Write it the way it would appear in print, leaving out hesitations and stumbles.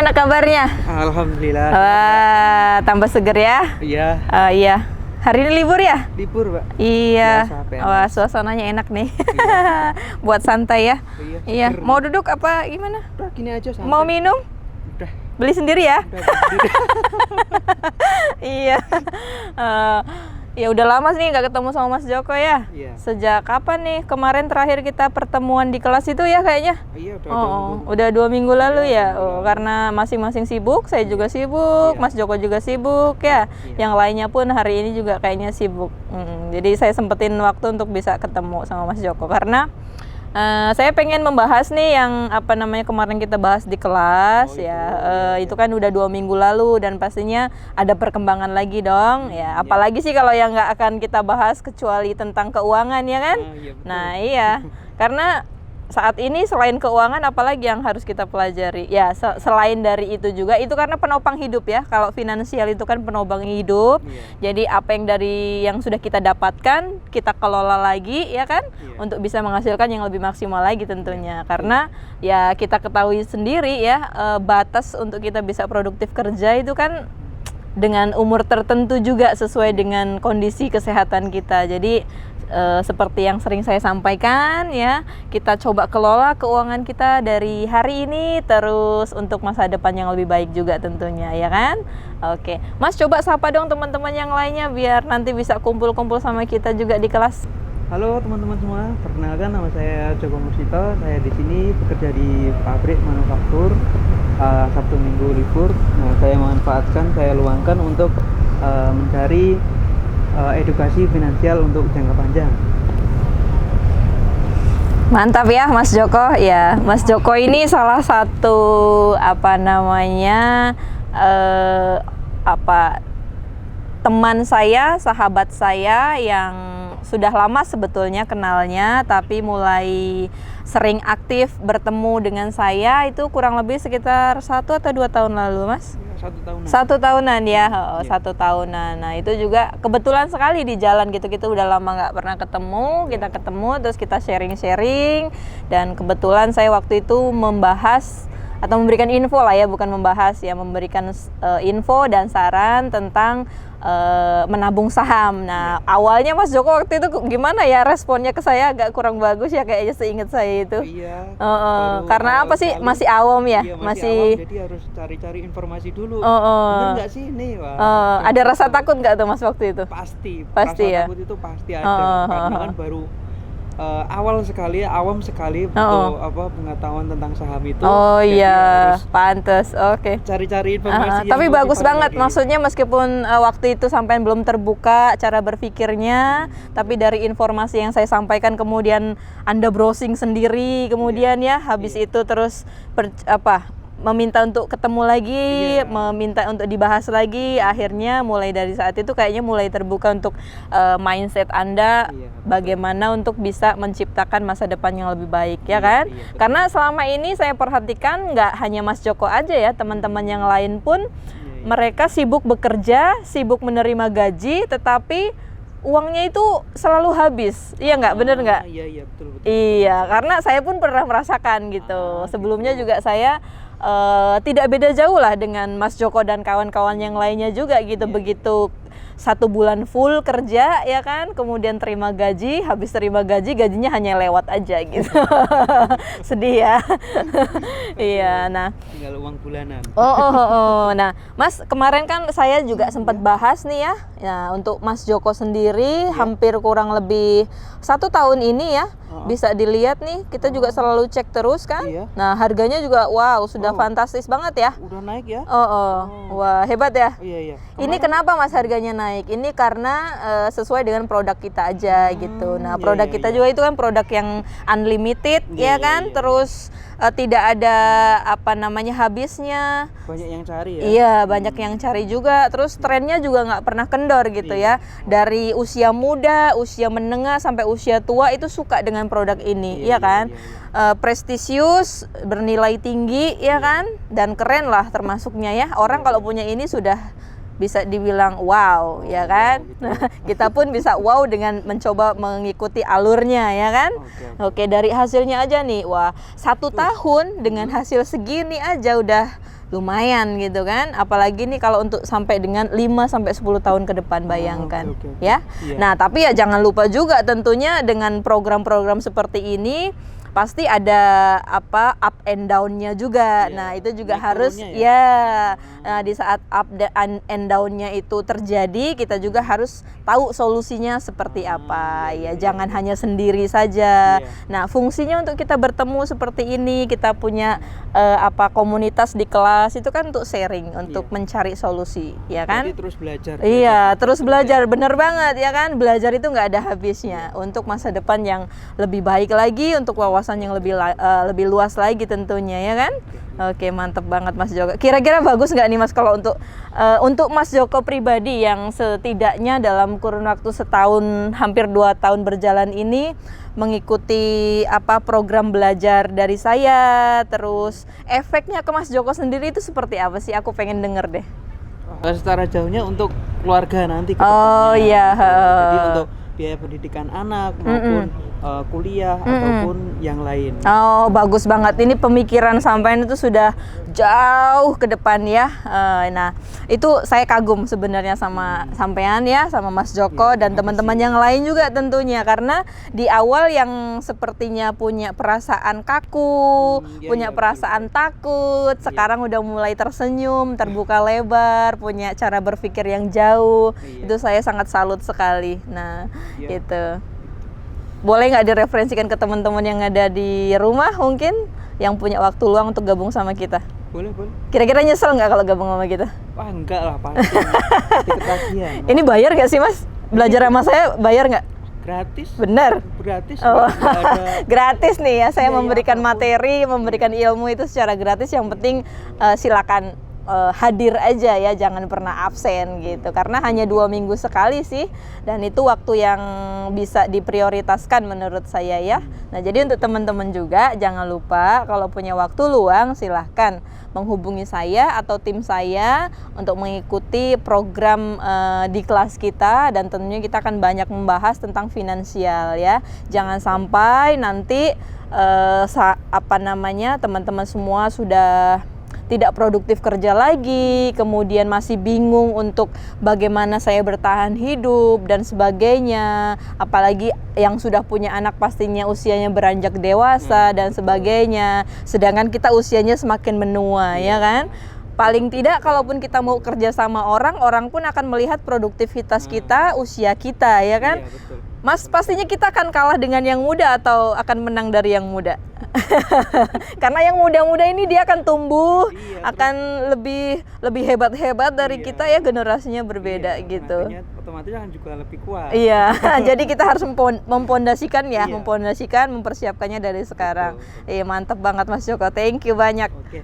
gimana kabarnya? Alhamdulillah. Wah, tambah seger ya? Iya. Iya. Hari ini libur ya? Libur, Pak. Iya. Biasa, Wah, suasananya enak nih. Iya. Buat santai ya? Iya. Seger. Mau duduk apa gimana? Udah gini aja santai. Mau minum? Udah. Beli sendiri ya? Udah berdiri. Iya. Ya udah lama sih nggak ketemu sama Mas Joko ya? Iya. Sejak kapan nih? Kemarin terakhir kita pertemuan di kelas itu ya kayaknya? Iya, udah Udah 2 minggu lalu ya? Iya, 2 minggu lalu. Karena masing-masing sibuk, saya juga sibuk, Iya. Mas Joko juga sibuk ya. Iya. Yang lainnya pun hari ini juga kayaknya sibuk. Jadi saya sempetin waktu untuk bisa ketemu sama Mas Joko karena saya pengen membahas nih yang kemarin kita bahas di kelas itu kan udah 2 minggu lalu dan pastinya ada perkembangan lagi dong ya, apalagi sih kalau yang nggak akan kita bahas kecuali tentang keuangan ya kan. Iya, betul. Nah iya karena saat ini selain keuangan apalagi yang harus kita pelajari ya, selain dari itu juga itu karena penopang hidup ya, kalau finansial itu kan penopang hidup. Jadi apa yang sudah kita dapatkan kita kelola lagi ya kan, untuk bisa menghasilkan yang lebih maksimal lagi tentunya. Karena ya kita ketahui sendiri ya, batas untuk kita bisa produktif kerja itu kan dengan umur tertentu juga sesuai dengan kondisi kesehatan kita. Jadi seperti yang sering saya sampaikan ya, kita coba kelola keuangan kita dari hari ini terus untuk masa depan yang lebih baik juga tentunya ya kan. Oke, Mas coba sapa dong teman-teman yang lainnya biar nanti bisa kumpul-kumpul sama kita juga di kelas. Halo teman-teman semua, perkenalkan nama saya Joko Mursito. Saya di sini bekerja di pabrik manufaktur. Sabtu Minggu libur. Nah, saya luangkan untuk mencari edukasi finansial untuk jangka panjang. Mantap ya Mas Joko ya. Mas Joko ini salah satu teman saya, sahabat saya yang sudah lama sebetulnya kenalnya, tapi mulai sering aktif bertemu dengan saya itu kurang lebih sekitar 1 atau 2 tahun lalu, Mas? 1 tahunan. 1 tahunan ya, 1 tahunan. Nah itu juga kebetulan sekali di jalan gitu, kita udah lama nggak pernah ketemu, kita ketemu terus kita sharing-sharing, dan kebetulan saya waktu itu membahas atau memberikan info lah ya, bukan membahas ya, memberikan info dan saran tentang menabung saham. Nah awalnya Mas Joko waktu itu gimana ya responnya ke saya, agak kurang bagus ya kayaknya seingat saya itu. Iya. Karena apa sih, masih awam ya, Iya, masih awam, jadi harus cari-cari informasi dulu. Bener nggak sih ini? ada rasa takut nggak tuh Mas waktu itu? Pasti Pasti rasa ya? takut itu pasti ada, karena kan baru awam sekali butuh pengetahuan tentang saham itu. Jadi harus pantes. Oke. cari-cari informasi yang Tapi lebih bagus banget, lagi. maksudnya meskipun waktu itu sampai belum terbuka cara berpikirnya, tapi dari informasi yang saya sampaikan kemudian Anda browsing sendiri, kemudian ya habis itu terus meminta untuk ketemu lagi, meminta untuk dibahas lagi. Akhirnya mulai dari saat itu kayaknya mulai terbuka untuk mindset Anda, bagaimana untuk bisa menciptakan masa depan yang lebih baik ya kan. Karena selama ini saya perhatikan nggak hanya Mas Joko aja ya, teman-teman yang lain pun mereka sibuk bekerja, sibuk menerima gaji, tetapi uangnya itu selalu habis. Iya nggak, bener nggak? Iya betul. Iya, karena saya pun pernah merasakan gitu. Sebelumnya juga saya tidak beda jauh lah dengan Mas Joko dan kawan-kawan yang lainnya juga gitu. Begitu 1 bulan full kerja ya kan, kemudian terima gaji, habis terima gaji gajinya hanya lewat aja gitu. Sedih ya. Iya, nah Tinggal uang bulanan. Nah Mas, kemarin kan saya juga sempat bahas nih ya. Nah untuk Mas Joko sendiri hampir kurang lebih 1 tahun ini ya, bisa dilihat nih, kita juga selalu cek terus kan. Nah harganya juga wow sudah fantastis banget ya. Udah naik ya? Wah hebat ya. Iya. Ini kenapa Mas harganya naik? Ini karena sesuai dengan produk kita aja gitu. Nah produk kita juga itu kan produk yang unlimited ya kan. Terus tidak ada habisnya. Banyak yang cari ya? Iya, banyak yang cari juga. Terus trennya juga nggak pernah kendor gitu ya. Dari usia muda, usia menengah sampai usia tua itu suka dengan produk ini, ya kan? Prestisius, bernilai tinggi, ya kan? Dan keren lah termasuknya ya. Orang kalau punya ini sudah bisa dibilang wow, ya kan? Nah, kita pun bisa wow dengan mencoba mengikuti alurnya, ya kan? Oke, dari hasilnya aja nih, wah 1 tahun dengan hasil segini aja udah lumayan gitu kan. Apalagi nih kalau untuk sampai dengan 5 sampai 10 tahun ke depan, bayangkan oke. ya. Iya. Nah, tapi ya jangan lupa juga tentunya dengan program-program seperti ini pasti ada apa up and down-nya juga. Iya, Nah, itu juga naik harus turunnya ya. Nah, di saat up and down-nya itu terjadi, kita juga harus tahu solusinya seperti apa. Ya, jangan hanya sendiri saja. Iya. Nah, fungsinya untuk kita bertemu seperti ini, kita punya komunitas di kelas itu kan untuk sharing, untuk mencari solusi, ya kan? Jadi terus belajar. Iya, terus belajar, bener banget ya kan. Belajar itu nggak ada habisnya untuk masa depan yang lebih baik lagi, untuk wawasan yang lebih luas lagi tentunya ya kan. Oke, mantep banget Mas Joko. Kira-kira bagus nggak nih Mas kalau untuk Mas Joko pribadi yang setidaknya dalam kurun waktu setahun hampir 2 tahun berjalan ini mengikuti program belajar dari saya, terus efeknya ke Mas Joko sendiri itu seperti apa sih? Aku pengen denger deh. Secara jauhnya untuk keluarga nanti ke Oh depannya. iya. Jadi untuk biaya pendidikan anak maupun kuliah ataupun yang lain. Oh, bagus banget. Ini pemikiran sampean itu sudah jauh ke depan ya. Nah, itu saya kagum sebenarnya sama sampean ya, sama Mas Joko dan teman-teman yang lain juga tentunya, karena di awal yang sepertinya punya perasaan kaku, punya perasaan takut, sekarang udah mulai tersenyum, terbuka lebar, punya cara berpikir yang jauh. Itu saya sangat salut sekali. Nah, gitu. Boleh nggak direferensikan ke teman-teman yang ada di rumah mungkin yang punya waktu luang untuk gabung sama kita? Boleh. Kira-kira nyesel nggak kalau gabung sama kita? Wah, enggak lah, pasti. Ketagihan. Ini bayar nggak sih Mas? Belajar sama saya bayar nggak? Gratis. Bener? Gratis. Oh. Nggak ada. Gratis nih ya, saya Iya, memberikan apapun. materi, memberikan ilmu itu secara gratis. Yang penting silakan hadir aja ya, jangan pernah absen gitu, karena hanya 2 minggu sekali sih, dan itu waktu yang bisa diprioritaskan menurut saya ya. Nah, jadi untuk teman-teman juga jangan lupa kalau punya waktu luang silahkan menghubungi saya atau tim saya untuk mengikuti program di kelas kita, dan tentunya kita akan banyak membahas tentang finansial ya. Jangan sampai nanti teman-teman semua sudah tidak produktif kerja lagi, kemudian masih bingung untuk bagaimana saya bertahan hidup dan sebagainya. Apalagi yang sudah punya anak pastinya usianya beranjak dewasa dan sebagainya. Sedangkan kita usianya semakin menua, ya kan? Paling tidak kalaupun kita mau kerja sama orang pun akan melihat produktivitas kita, usia kita, ya kan? Iya, betul. Mas, pastinya kita akan kalah dengan yang muda atau akan menang dari yang muda? Karena yang muda-muda ini dia akan tumbuh, akan lebih hebat-hebat dari kita ya, generasinya berbeda gitu. Makanya otomatis akan juga lebih kuat. Iya, jadi kita harus mempondasikan ya, mempersiapkannya dari sekarang. Iya, mantap banget Mas Joko. Thank you banyak. Oke.